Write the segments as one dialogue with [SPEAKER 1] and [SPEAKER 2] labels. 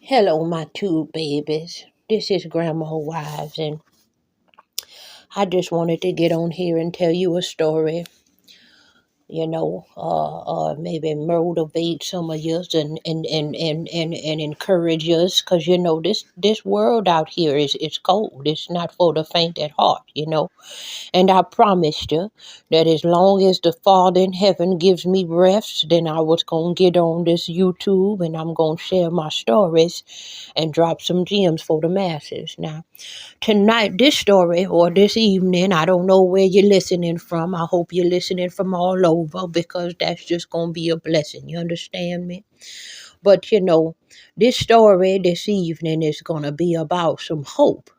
[SPEAKER 1] Hello, my two babies. This is Grandma Wives, and I just wanted to get on here and tell you a story. Maybe motivate some of us and encourage us, cause this world out here is cold. It's not for the faint at heart. And I promised you that as long as the Father in heaven gives me breath, then I was gonna get on this YouTube and I'm gonna share my stories and drop some gems for the masses. Now, tonight, this story or this evening, I don't know where you're listening from. I hope you're listening from all over because that's just going to be a blessing. You understand me? But this story this evening is going to be about some hope.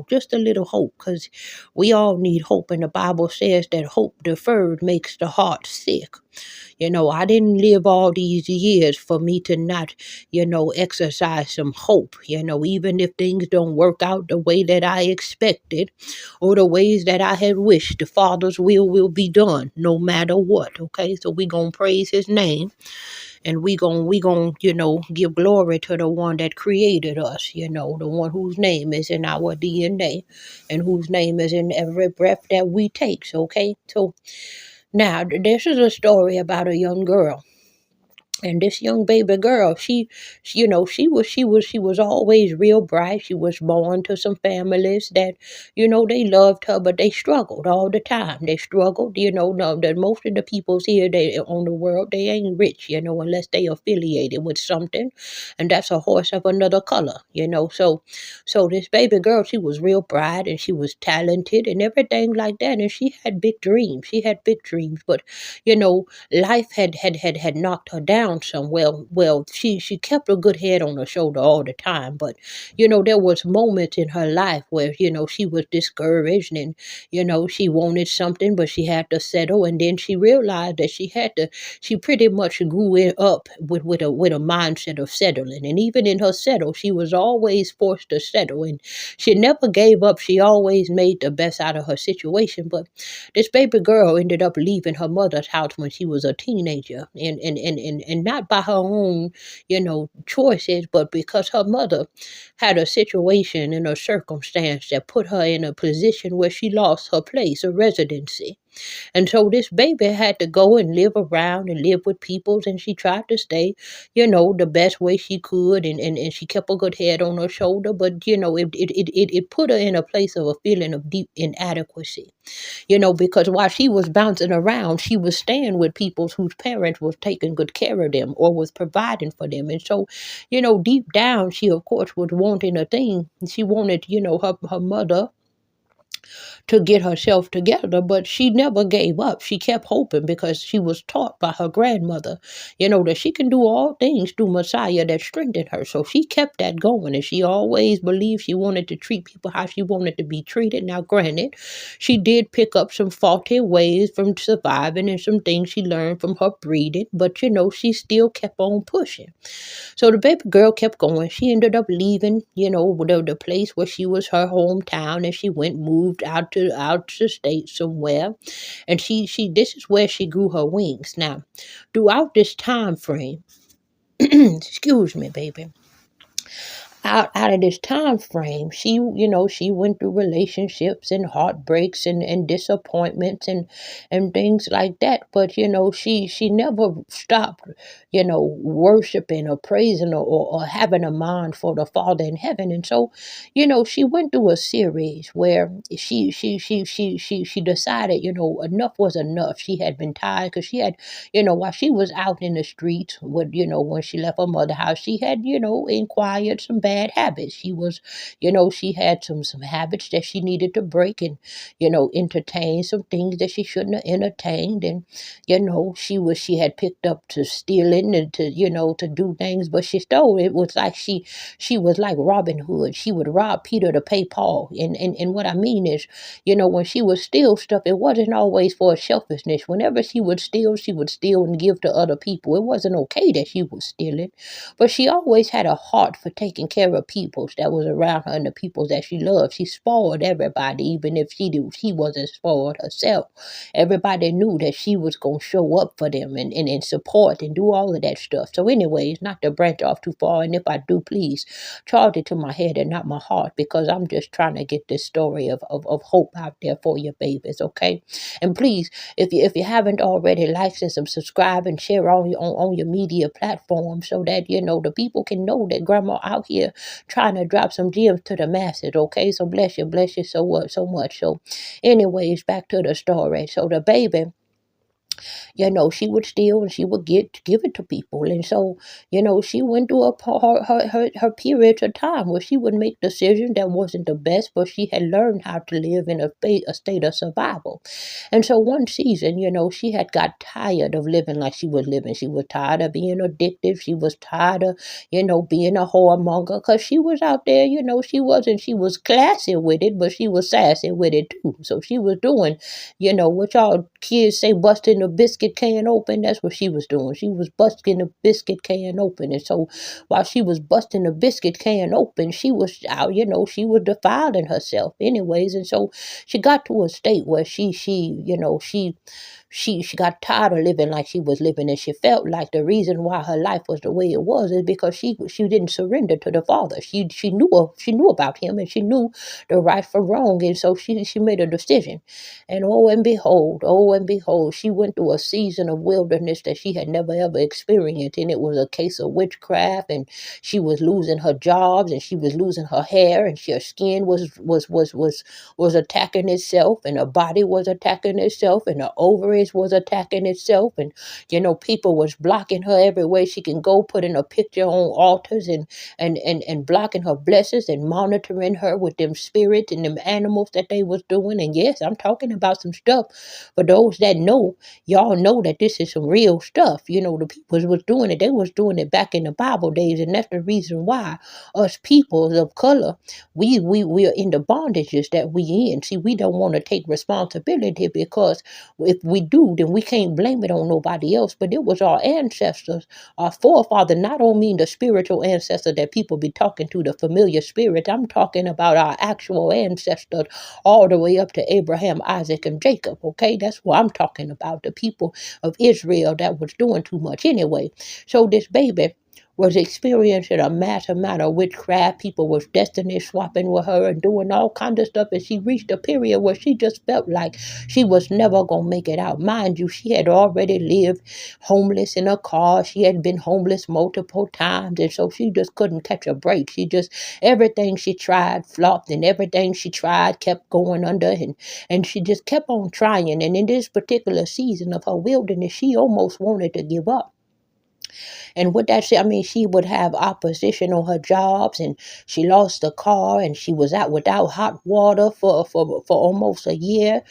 [SPEAKER 1] Just a little hope, because we all need hope. And the Bible says that hope deferred makes the heart sick. I didn't live all these years for me to not, exercise some hope, even if things don't work out the way that I expected or the ways that I had wished. The Father's will be done no matter what. Okay. So we going to praise his name, and we gon' give glory to the one that created us, the one whose name is in our DNA and whose name is in every breath that we take. Okay. So now, this is a story about a young girl, and this young baby girl, she was always real bright. She was born to some families that, they loved her, but they struggled all the time. They struggled. No, that most of the peoples here, they on the world, they ain't rich, unless they affiliated with something, and that's a horse of another color. So this baby girl, she was real bright and she was talented and everything like that, and she had big dreams. She had big dreams, but you know life had knocked her down some. Well, she kept a good head on her shoulder all the time, but there was moments in her life where she was discouraged, and she wanted something, but she had to settle, and then she realized that she pretty much grew it up with a mindset of settling, and even in her settle, she was always forced to settle, and she never gave up. She always made the best out of her situation. But this baby girl ended up leaving her mother's house when she was a teenager, and not by her own, choices, but because her mother had a situation and a circumstance that put her in a position where she lost her place of residency. And so this baby had to go and live around and live with peoples, and she tried to stay, the best way she could, and she kept a good head on her shoulder, but it put her in a place of a feeling of deep inadequacy, because while she was bouncing around, she was staying with people whose parents was taking good care of them or was providing for them. And so, deep down, she of course was wanting a thing. She wanted, her mother to get herself together, but she never gave up. She kept hoping because she was taught by her grandmother, that she can do all things through Messiah that strengthened her. So she kept that going, and she always believed she wanted to treat people how she wanted to be treated. Now, granted, she did pick up some faulty ways from surviving and some things she learned from her breeding, but she still kept on pushing. So the baby girl kept going. She ended up leaving, the place where she was her hometown, and she moved out to state somewhere. And she this is where she grew her wings. Now, throughout this time frame, excuse me, baby, out of this time frame, she went through relationships and heartbreaks and disappointments and things like that. But she never stopped worshiping or praising or having a mind for the Father in heaven. And so she went through a series where she decided enough was enough. She had been tired because she had while she was out in the streets with, when she left her mother house, she had, inquired some bad habits. She was, she had some habits that she needed to break, and, entertain some things that she shouldn't have entertained. And, she had picked up to stealing and to do things, but she stole. It was like she was like Robin Hood. She would rob Peter to pay Paul. And what I mean is, when she would steal stuff, it wasn't always for selfishness. Whenever she would steal and give to other people. It wasn't okay that she was stealing, but she always had a heart for taking care care of peoples that was around her and the people that she loved. She spoiled everybody, even if she wasn't spoiled herself. Everybody knew that she was gonna show up for them and support and do all of that stuff. So anyways, not to branch off too far, and if I do, please charge it to my head and not my heart, because I'm just trying to get this story of hope out there for your babies, okay? And please, if you haven't already, like and subscribe and share on your media platform, so that the people can know that grandma out here trying to drop some gems to the masses, okay? So bless you so much. So anyways, back to the story. So the baby, she would steal and she would give it to people. And so, she went through her periods of time where she would make decisions that wasn't the best, but she had learned how to live in a state of survival. And so one season, she had got tired of living like she was living. She was tired of being addictive. She was tired of, being a whoremonger, because she was out there, she was classy with it, but she was sassy with it too. So she was doing, what y'all kids say, busting the biscuit can open. That's what she was doing. She was busting the biscuit can open. And so while she was busting the biscuit can open, she was out, she was defiling herself anyways. And so she got to a state where she got tired of living like she was living, and she felt like the reason why her life was the way it was is because she didn't surrender to the Father. She knew about him, and she knew the right from wrong, and so she made a decision. And oh and behold, she went through a season of wilderness that she had never ever experienced, and it was a case of witchcraft, and she was losing her jobs, and she was losing her hair, and her skin was attacking itself, and her body was attacking itself, and her ovaries was attacking itself, and people was blocking her every way she can go, putting a picture on altars and blocking her blessings and monitoring her with them spirits and them animals that they was doing. And yes, I'm talking about some stuff for those that know. Y'all know that this is some real stuff. The people was doing it. They was doing it back in the Bible days, and that's the reason why us peoples of color, we are in the bondages that we in. See, we don't want to take responsibility, because if we do, then we can't blame it on nobody else. But it was our ancestors, our forefathers. Not only mean the spiritual ancestor that people be talking to, the familiar spirits. I'm talking about our actual ancestors, all the way up to Abraham, Isaac, and Jacob. Okay, that's what I'm talking about. The people of Israel that was doing too much anyway. So this baby was experiencing a mass amount of witchcraft. People was destiny swapping with her and doing all kinds of stuff. And she reached a period where she just felt like she was never going to make it out. Mind you, she had already lived homeless in a car. She had been homeless multiple times. And so she just couldn't catch a break. Everything she tried flopped, and everything she tried kept going under. And she just kept on trying. And in this particular season of her wilderness, she almost wanted to give up. And with that said, I mean, she would have opposition on her jobs, and she lost the car, and she was out without hot water for almost a year,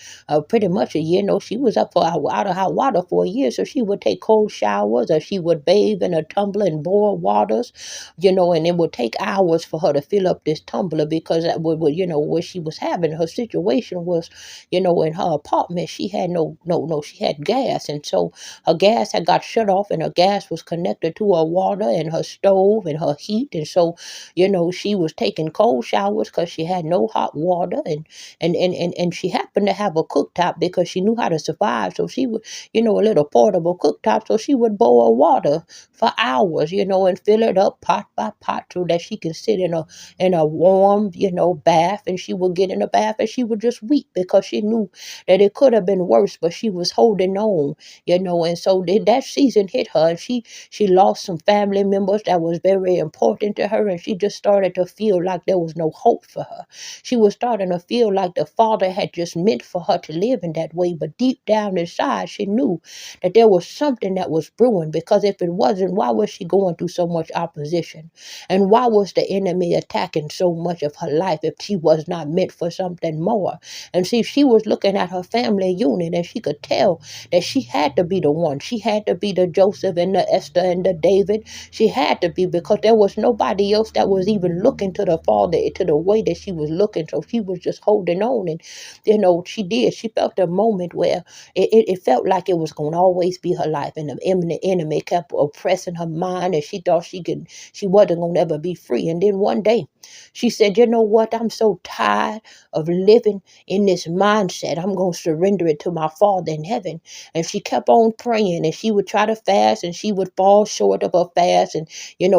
[SPEAKER 1] pretty much a year. No, she was out of hot water for a year. So she would take cold showers, or she would bathe in a tumbler and boil waters, and it would take hours for her to fill up this tumbler, because that would, what she was having, her situation was, in her apartment, she had she had gas. And so her gas had got shut off, and her gas was connected to her water and her stove and her heat. And so, she was taking cold showers because she had no hot water, and she happened to have a cooktop because she knew how to survive. So she would, a little portable cooktop. So she would boil water for hours, and fill it up pot by pot so that she could sit in a warm, bath. And she would get in a bath and she would just weep, because she knew that it could have been worse, but she was holding on, and so that season hit her, and she lost some family members that was very important to her, and she just started to feel like there was no hope for her. She was starting to feel like the Father had just meant for her to live in that way, but deep down inside, she knew that there was something that was brewing, because if it wasn't, why was she going through so much opposition? And why was the enemy attacking so much of her life if she was not meant for something more? And see, she was looking at her family unit, and she could tell that she had to be the one. She had to be the Joseph and the Esther and the David. She had to be, because there was nobody else that was even looking to the Father to the way that she was looking. So she was just holding on. And, she did. She felt a moment where it felt like it was going to always be her life. And the imminent enemy kept oppressing her mind. And she thought she wasn't going to ever be free. And then one day she said, you know what? I'm so tired of living in this mindset. I'm going to surrender it to my Father in heaven. And she kept on praying, and she would try to fast, and she would fall short of her fast. And,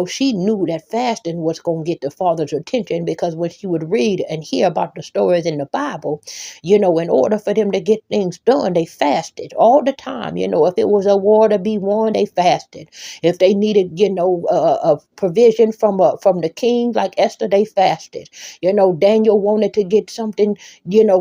[SPEAKER 1] she knew that fasting was going to get the Father's attention, because when she would read and hear about the stories in the Bible, in order for them to get things done, they fasted all the time. If it was a war to be won, they fasted. If they needed, a provision from the king, like Esther, they fasted. Daniel wanted to get something,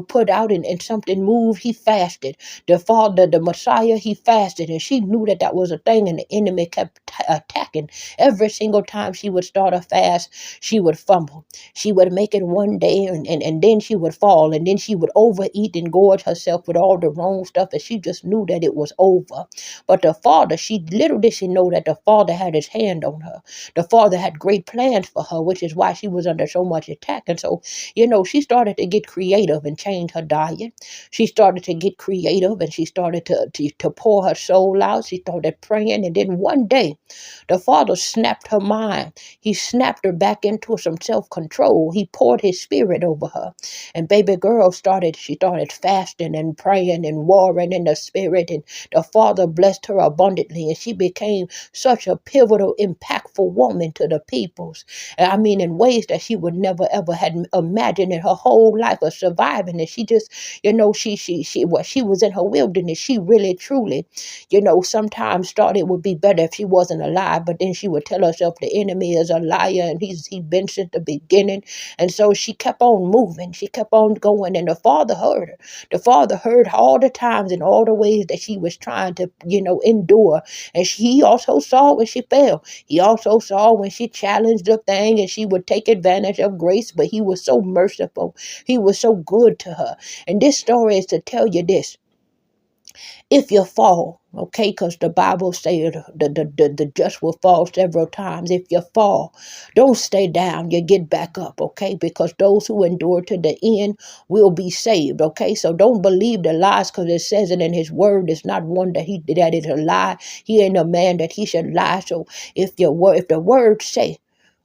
[SPEAKER 1] put out, and something moved, he fasted. The Father, the Messiah, he fasted. And she knew that that was a thing, and the enemy kept attacking. Every single time she would start a fast, she would fumble. She would make it one day, and then she would fall, and then she would overeat and gorge herself with all the wrong stuff, and she just knew that it was over. But the Father, little did she know that the Father had his hand on her. The Father had great plans for her, which is why she was under so much attack. And so, she started to get creative and change her diet. She started to get creative, and she started to pour her soul out. She started praying, and then one day the Father snapped her mind. He snapped her back into some self-control. He poured his spirit over her. And baby girl she started fasting and praying and warring in the spirit. And the Father blessed her abundantly. And she became such a pivotal, impactful woman to the peoples. I mean, in ways that she would never ever had imagined in her whole life of surviving. And she just, she was in her wilderness. She really, truly, sometimes thought it would be better if she wasn't alive. But then she would tell herself the enemy is a liar, and he's been since the beginning. And so she kept on moving. She kept on going. And the Father heard her. The Father heard all the times and all the ways that she was trying to, endure. And he also saw when she fell. He also saw when she challenged the thing and she would take advantage of grace. But he was so merciful. He was so good to her. And this story is to tell you this. If you fall, okay, because the Bible says the just will fall several times. If you fall, don't stay down. You get back up, okay, because those who endure to the end will be saved, okay. So don't believe the lies, because it says it in his word. It's not one that is a lie. He ain't a man that he should lie. So if the word say,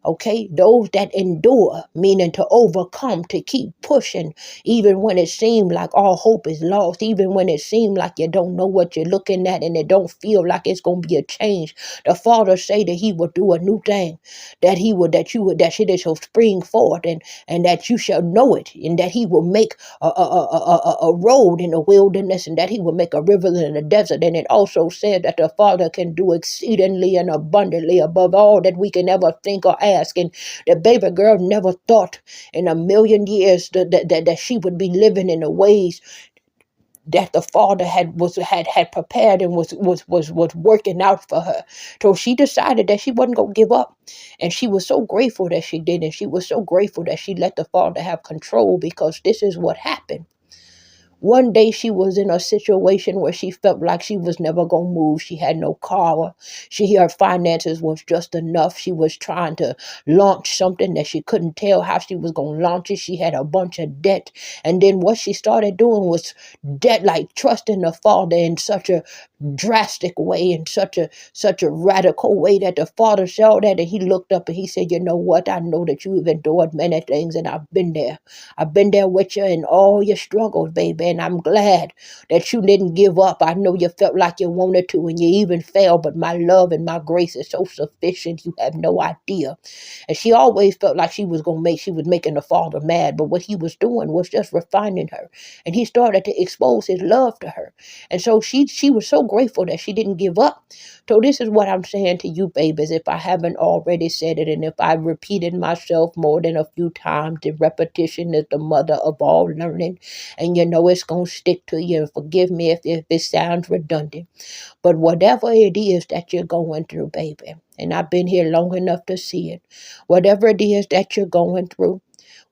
[SPEAKER 1] okay, those that endure, meaning to overcome, to keep pushing, even when it seemed like all hope is lost, even when it seemed like you don't know what you're looking at and it don't feel like it's going to be a change. The Father say that he will do a new thing, that it shall spring forth, and that you shall know it, and that he will make a road in the wilderness, and that he will make a river in the desert. And it also said that the Father can do exceedingly and abundantly above all that we can ever think or ask. And the baby girl never thought in a million years that she would be living in the ways that the Father had prepared and was working out for her. So she decided that she wasn't going to give up. And she was so grateful that she did. And she was so grateful that she let the Father have control, because this is what happened. One day she was in a situation where she felt like she was never going to move. She had no car. Her finances was just enough. She was trying to launch something that she couldn't tell how she was going to launch it. She had a bunch of debt. And then what she started doing was debt, like trusting the Father in such a drastic way, in such a radical way, that the Father saw that, and he looked up and he said, you know what? I know that you've endured many things, and I've been there. I've been there with you in all your struggles, baby. And I'm glad that you didn't give up. I know you felt like you wanted to, and you even fell, but my love and my grace is so sufficient. You have no idea. And she always felt like she was making the Father mad. But what he was doing was just refining her. And he started to expose his love to her. And so she was so grateful that she didn't give up. So this is what I'm saying to you, babies, if I haven't already said it, and if I've repeated myself more than a few times. The repetition is the mother of all learning. And it's going to stick to you. And forgive me if it sounds redundant. But whatever it is that you're going through, baby, and I've been here long enough to see it, whatever it is that you're going through,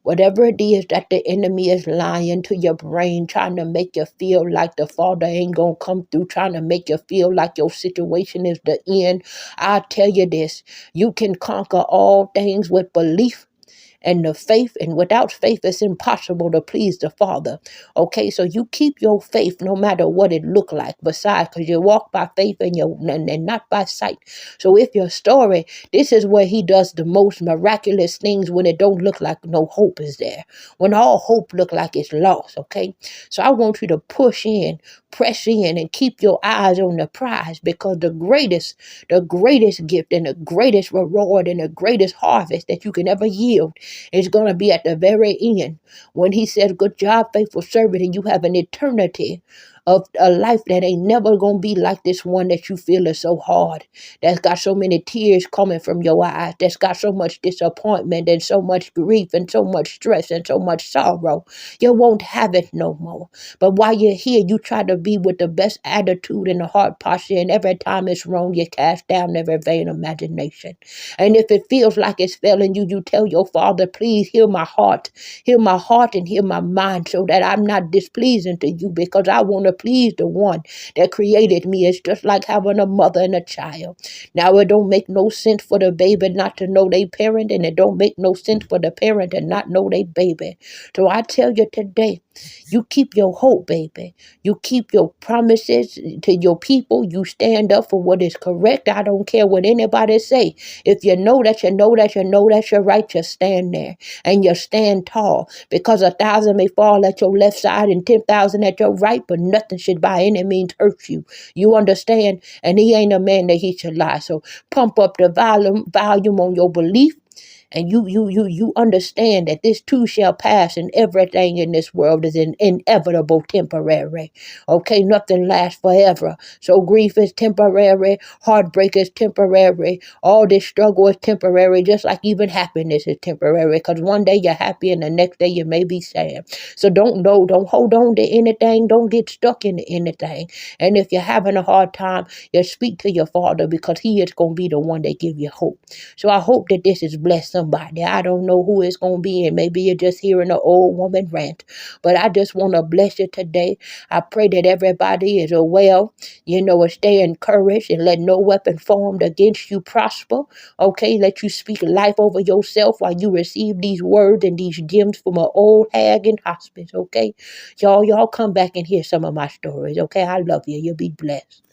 [SPEAKER 1] Whatever it is that the enemy is lying to your brain, trying to make you feel like the Father ain't gonna come through, trying to make you feel like your situation is the end, I tell you this: you can conquer all things with belief and the faith, and without faith it's impossible to please the Father. Okay, so you keep your faith no matter what it look like, besides, because you walk by faith and not by sight. So if your story, this is where he does the most miraculous things, when it don't look like no hope is there, when all hope look like it's lost. Okay, so I want you to push in, press in, and keep your eyes on the prize, because the greatest gift and the greatest reward and the greatest harvest that you can ever yield is going to be at the very end, when he says, good job, faithful servant, and you have an eternity of a life that ain't never going to be like this one that you feel is so hard, that's got so many tears coming from your eyes, that's got so much disappointment and so much grief and so much stress and so much sorrow. You won't have it no more. But while you're here, you try to be with the best attitude and the heart posture, and every time it's wrong, you cast down every vain imagination. And if it feels like it's failing you, you tell your Father, please heal my heart and heal my mind, so that I'm not displeasing to you, because I want to please the one that created me. It's just like having a mother and a child. Now, it don't make no sense for the baby not to know they parent, and it don't make no sense for the parent to not know they baby. So I tell you today, you keep your hope, baby. You keep your promises to your people. You stand up for what is correct. I don't care what anybody say. If you know that you know that you know that you're right, you stand there and you stand tall, because 1,000 may fall at your left side and 10,000 at your right, but nothing should by any means hurt you. You understand? And he ain't a man that he should lie. So pump up the volume on your belief, and you understand that this too shall pass, and everything in this world is inevitable temporary. Okay, nothing lasts forever. So grief is temporary, heartbreak is temporary, all this struggle is temporary, just like even happiness is temporary, because one day you're happy and the next day you may be sad. So don't hold on to anything, don't get stuck in anything. And if you're having a hard time, you speak to your Father, because he is going to be the one that give you hope. So I hope that this has blessed somebody. I don't know who it's going to be, and maybe you're just hearing an old woman rant, but I just want to bless you today. I pray that everybody is well, and stay encouraged, and let no weapon formed against you prosper. Okay, let you speak life over yourself while you receive these words and these gems from an old hag in hospice. Okay, y'all come back and hear some of my stories. Okay, I love you. You'll be blessed.